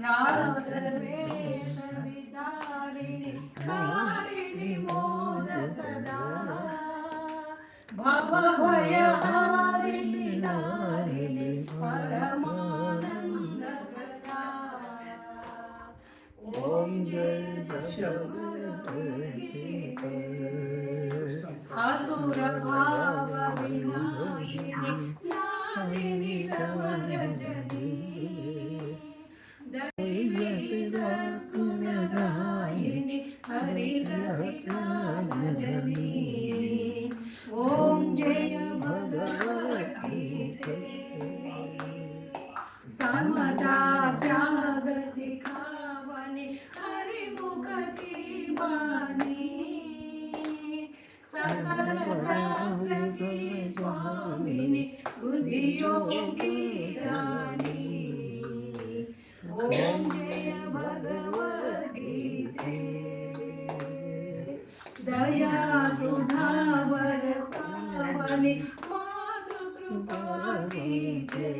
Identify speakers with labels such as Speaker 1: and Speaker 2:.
Speaker 1: रागद्वेष विदारिणि कारिणि मोद सदा भवभयहारिणि नारिणि परमानंद प्रदा ओम जय जगद्गीते असुर भाव विनाशिनी नाशिनी तव रजनी दैवी सद्गुणदायिनी हरिरसिका सजनी ओम जय भगवद्गीते समता त्याग सिखावनी हरिमुख की बानी सकल शास्त्र की स्वामिनी सुधियों की रानी ओम जय भगवद्गीते दया सुधा बरसावनी माधु कृपा गीते